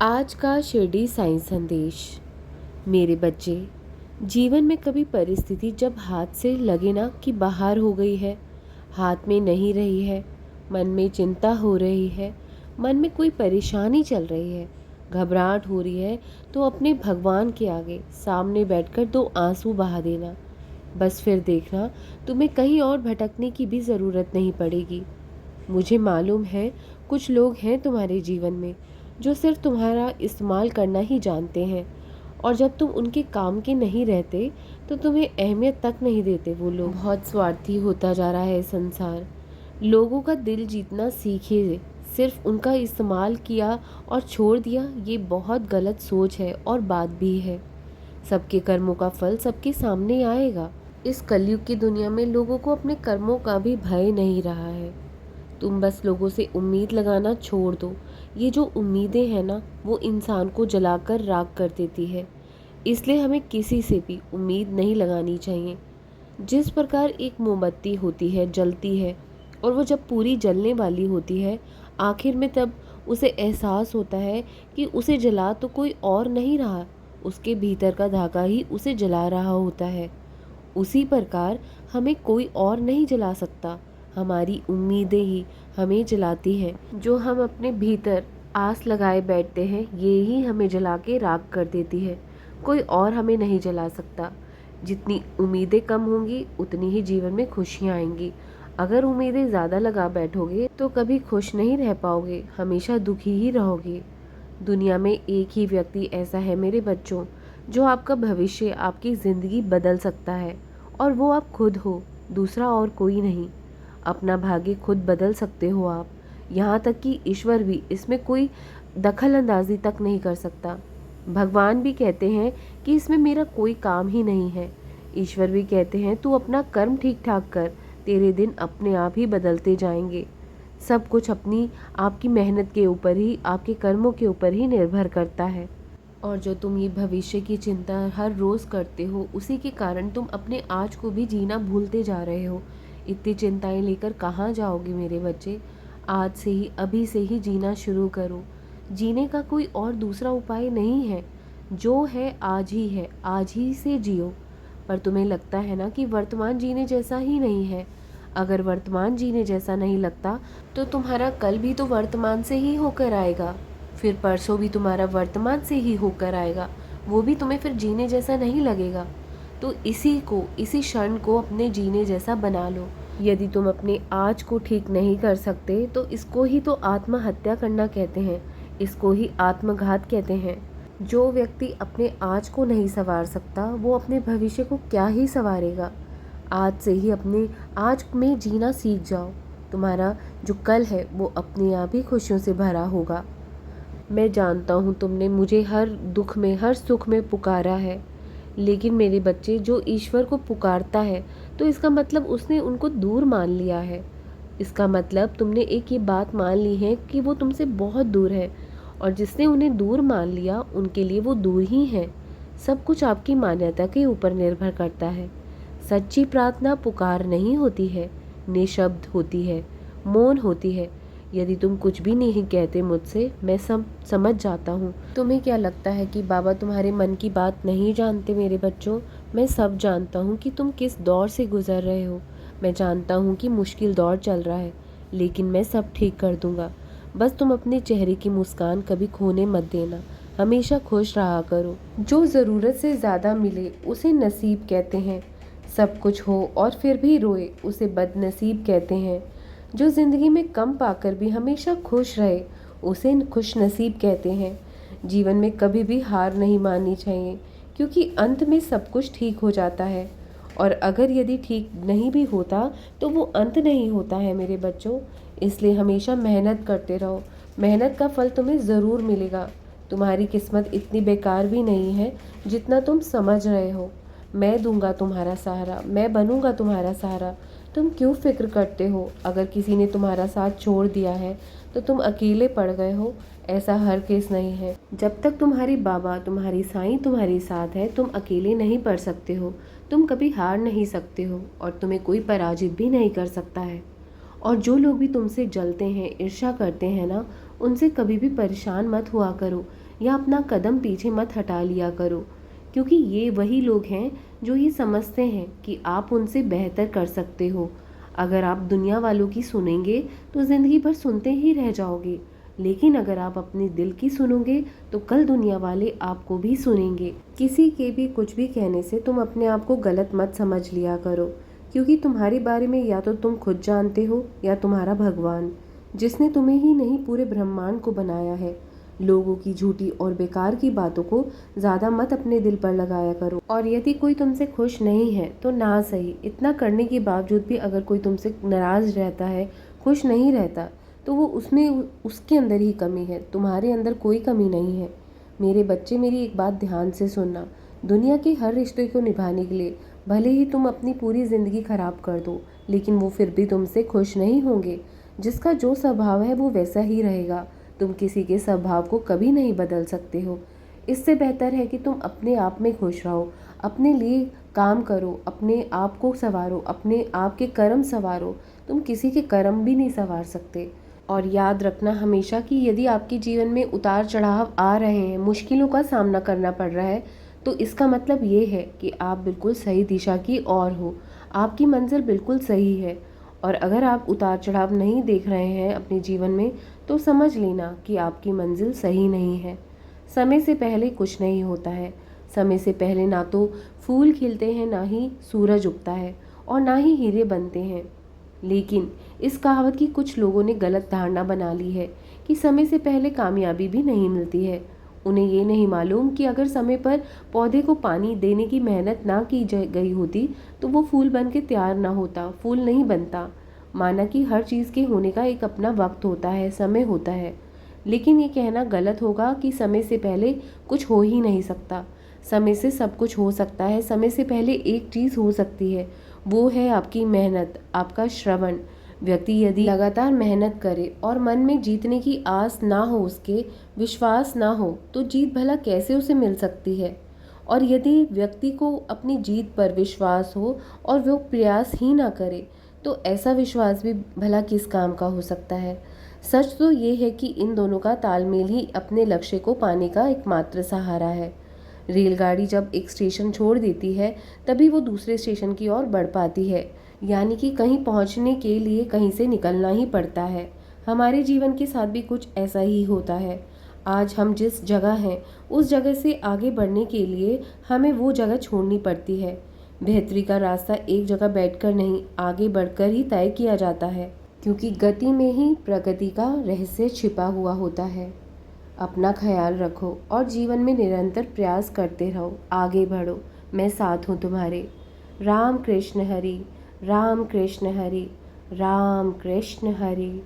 आज का शिरडी साई संदेश। मेरे बच्चे, जीवन में कभी परिस्थिति जब हाथ से लगे ना कि बाहर हो गई है, हाथ में नहीं रही है, मन में चिंता हो रही है, मन में कोई परेशानी चल रही है, घबराहट हो रही है, तो अपने भगवान के आगे सामने बैठकर दो आंसू बहा देना। बस फिर देखना, तुम्हें कहीं और भटकने की भी ज़रूरत नहीं पड़ेगी। मुझे मालूम है, कुछ लोग हैं तुम्हारे जीवन में जो सिर्फ तुम्हारा इस्तेमाल करना ही जानते हैं, और जब तुम उनके काम के नहीं रहते तो तुम्हें अहमियत तक नहीं देते। वो लोग बहुत स्वार्थी होता जा रहा है संसार। लोगों का दिल जीतना सीखे, सिर्फ उनका इस्तेमाल किया और छोड़ दिया, ये बहुत गलत सोच है और बात भी है। सबके कर्मों का फल सबके सामने आएगा। इस कलयुग की दुनिया में लोगों को अपने कर्मों का भी भय नहीं रहा है। तुम बस लोगों से उम्मीद लगाना छोड़ दो। ये जो उम्मीदें हैं ना, वो इंसान को जलाकर राख कर देती है। इसलिए हमें किसी से भी उम्मीद नहीं लगानी चाहिए। जिस प्रकार एक मोमबत्ती होती है, जलती है, और वो जब पूरी जलने वाली होती है, आखिर में तब उसे एहसास होता है कि उसे जला तो कोई और नहीं रहा, उसके भीतर का धागा ही उसे जला रहा होता है। उसी प्रकार हमें कोई और नहीं जला सकता, हमारी उम्मीदें ही हमें जलाती हैं। जो हम अपने भीतर आस लगाए बैठते हैं, ये ही हमें जला के राख कर देती है। कोई और हमें नहीं जला सकता। जितनी उम्मीदें कम होंगी, उतनी ही जीवन में खुशियाँ आएंगी। अगर उम्मीदें ज़्यादा लगा बैठोगे तो कभी खुश नहीं रह पाओगे, हमेशा दुखी ही रहोगे। दुनिया में एक ही व्यक्ति ऐसा है मेरे बच्चों, जो आपका भविष्य, आपकी ज़िंदगी बदल सकता है, और वो आप खुद हो, दूसरा और कोई नहीं। अपना भाग्य खुद बदल सकते हो आप। यहाँ तक कि ईश्वर भी इसमें कोई दखल अंदाजी तक नहीं कर सकता। भगवान भी कहते हैं कि इसमें मेरा कोई काम ही नहीं है। ईश्वर भी कहते हैं तू अपना कर्म ठीक ठाक कर, तेरे दिन अपने आप ही बदलते जाएंगे। सब कुछ अपनी आपकी मेहनत के ऊपर ही, आपके कर्मों के ऊपर ही निर्भर करता है। और जो तुम ये भविष्य की चिंता हर रोज़ करते हो, उसी के कारण तुम अपने आज को भी जीना भूलते जा रहे हो। इतनी चिंताएं लेकर कहाँ जाओगे मेरे बच्चे? आज से ही, अभी से ही जीना शुरू करो। जीने का कोई और दूसरा उपाय नहीं है। जो है आज ही है, आज ही से जियो। पर तुम्हें लगता है ना कि वर्तमान जीने जैसा ही नहीं है। अगर वर्तमान जीने जैसा नहीं लगता तो तुम्हारा कल भी तो वर्तमान से ही होकर आएगा, फिर परसों भी तुम्हारा वर्तमान से ही होकर आएगा। वो भी तुम्हें फिर जीने जैसा नहीं लगेगा। तो इसी क्षण को अपने जीने जैसा बना लो। यदि तुम अपने आज को ठीक नहीं कर सकते तो इसको ही तो आत्महत्या करना कहते हैं, इसको ही आत्मघात कहते हैं। जो व्यक्ति अपने आज को नहीं संवार सकता, वो अपने भविष्य को क्या ही संवारेगा। आज से ही अपने आज में जीना सीख जाओ। तुम्हारा जो कल है वो अपने आप ही खुशियों से भरा होगा। मैं जानता हूँ तुमने मुझे हर दुख में, हर सुख में पुकारा है, लेकिन मेरे बच्चे, जो ईश्वर को पुकारता है तो इसका मतलब उसने उनको दूर मान लिया है। इसका मतलब तुमने एक ये बात मान ली है कि वो तुमसे बहुत दूर है, और जिसने उन्हें दूर मान लिया उनके लिए वो दूर ही है। सब कुछ आपकी मान्यता के ऊपर निर्भर करता है। सच्ची प्रार्थना पुकार नहीं होती है, निशब्द होती है, मौन होती है। यदि तुम कुछ भी नहीं कहते मुझसे, मैं समझ जाता हूँ। तुम्हें क्या लगता है कि बाबा तुम्हारे मन की बात नहीं जानते? मेरे बच्चों, मैं सब जानता हूँ कि तुम किस दौर से गुजर रहे हो। मैं जानता हूँ कि मुश्किल दौर चल रहा है, लेकिन मैं सब ठीक कर दूँगा। बस तुम अपने चेहरे की मुस्कान कभी खोने मत देना, हमेशा खुश रहा करो। जो ज़रूरत से ज़्यादा मिले उसे नसीब कहते हैं। सब कुछ हो और फिर भी रोए, उसे बदनसीब कहते हैं। जो ज़िंदगी में कम पाकर भी हमेशा खुश रहे, उसे खुश नसीब कहते हैं। जीवन में कभी भी हार नहीं माननी चाहिए, क्योंकि अंत में सब कुछ ठीक हो जाता है। और अगर यदि ठीक नहीं भी होता तो वो अंत नहीं होता है मेरे बच्चों। इसलिए हमेशा मेहनत करते रहो, मेहनत का फल तुम्हें ज़रूर मिलेगा। तुम्हारी किस्मत इतनी बेकार भी नहीं है जितना तुम समझ रहे हो। मैं दूंगा तुम्हारा सहारा, मैं बनूंगा तुम्हारा सहारा। तुम क्यों फिक्र करते हो? अगर किसी ने तुम्हारा साथ छोड़ दिया है तो तुम अकेले पड़ गए हो, ऐसा हर केस नहीं है। जब तक तुम्हारी बाबा, तुम्हारी साईं तुम्हारे साथ है, तुम अकेले नहीं पड़ सकते हो। तुम कभी हार नहीं सकते हो, और तुम्हें कोई पराजित भी नहीं कर सकता है। और जो लोग भी तुमसे जलते हैं, ईर्ष्या करते हैं ना, उनसे कभी भी परेशान मत हुआ करो। या अपना कदम पीछे मत हटा लिया करो, क्योंकि ये वही लोग हैं जो ये समझते हैं कि आप उनसे बेहतर कर सकते हो। अगर आप दुनिया वालों की सुनेंगे तो ज़िंदगी भर सुनते ही रह जाओगे, लेकिन अगर आप अपने दिल की सुनोगे तो कल दुनिया वाले आपको भी सुनेंगे। किसी के भी कुछ भी कहने से तुम अपने आप को गलत मत समझ लिया करो, क्योंकि तुम्हारे बारे में या तो तुम खुद जानते हो या तुम्हारा भगवान, जिसने तुम्हें ही नहीं पूरे ब्रह्मांड को बनाया है। लोगों की झूठी और बेकार की बातों को ज़्यादा मत अपने दिल पर लगाया करो। और यदि कोई तुमसे खुश नहीं है तो ना सही, इतना करने के बावजूद भी अगर कोई तुमसे नाराज़ रहता है, खुश नहीं रहता, तो वो उसमें उसके अंदर ही कमी है, तुम्हारे अंदर कोई कमी नहीं है। मेरे बच्चे, मेरी एक बात ध्यान से सुनना। दुनिया के हर रिश्ते को निभाने के लिए भले ही तुम अपनी पूरी ज़िंदगी खराब कर दो, लेकिन वो फिर भी तुमसे खुश नहीं होंगे। जिसका जो स्वभाव है वो वैसा ही रहेगा। तुम किसी के स्वभाव को कभी नहीं बदल सकते हो। इससे बेहतर है कि तुम अपने आप में खुश रहो, अपने लिए काम करो, अपने आप को संवारो, अपने आप के कर्म संवारो। तुम किसी के कर्म भी नहीं संवार सकते। और याद रखना हमेशा कि यदि आपके जीवन में उतार चढ़ाव आ रहे हैं, मुश्किलों का सामना करना पड़ रहा है, तो इसका मतलब ये है कि आप बिल्कुल सही दिशा की ओर हो, आपकी मंजिल बिल्कुल सही है। और अगर आप उतार चढ़ाव नहीं देख रहे हैं अपने जीवन में, तो समझ लेना कि आपकी मंजिल सही नहीं है। समय से पहले कुछ नहीं होता है। समय से पहले ना तो फूल खिलते हैं, ना ही सूरज उगता है, और ना ही हीरे बनते हैं। लेकिन इस कहावत की कुछ लोगों ने गलत धारणा बना ली है कि समय से पहले कामयाबी भी नहीं मिलती है। उन्हें ये नहीं मालूम कि अगर समय पर पौधे को पानी देने की मेहनत ना की गई होती तो वो फूल बन के तैयार ना होता, फूल नहीं बनता। माना कि हर चीज़ के होने का एक अपना वक्त होता है, समय होता है, लेकिन ये कहना गलत होगा कि समय से पहले कुछ हो ही नहीं सकता। समय से सब कुछ हो सकता है। समय से पहले एक चीज़ हो सकती है, वो है आपकी मेहनत, आपका श्रवण। व्यक्ति यदि लगातार मेहनत करे और मन में जीतने की आस ना हो, उसके विश्वास ना हो, तो जीत भला कैसे उसे मिल सकती है। और यदि व्यक्ति को अपनी जीत पर विश्वास हो और वो प्रयास ही ना करे, तो ऐसा विश्वास भी भला किस काम का हो सकता है। सच तो ये है कि इन दोनों का तालमेल ही अपने लक्ष्य को पाने का एकमात्र सहारा है। रेलगाड़ी जब एक स्टेशन छोड़ देती है, तभी वो दूसरे स्टेशन की ओर बढ़ पाती है, यानी कि कहीं पहुंचने के लिए कहीं से निकलना ही पड़ता है। हमारे जीवन के साथ भी कुछ ऐसा ही होता है। आज हम जिस जगह हैं, उस जगह से आगे बढ़ने के लिए हमें वो जगह छोड़नी पड़ती है। बेहतरी का रास्ता एक जगह बैठकर नहीं, आगे बढ़कर ही तय किया जाता है, क्योंकि गति में ही प्रगति का रहस्य छिपा हुआ होता है। अपना ख्याल रखो और जीवन में निरंतर प्रयास करते रहो, आगे बढ़ो। मैं साथ हूँ तुम्हारे। राम कृष्ण हरि, राम कृष्ण हरि, राम कृष्ण हरि।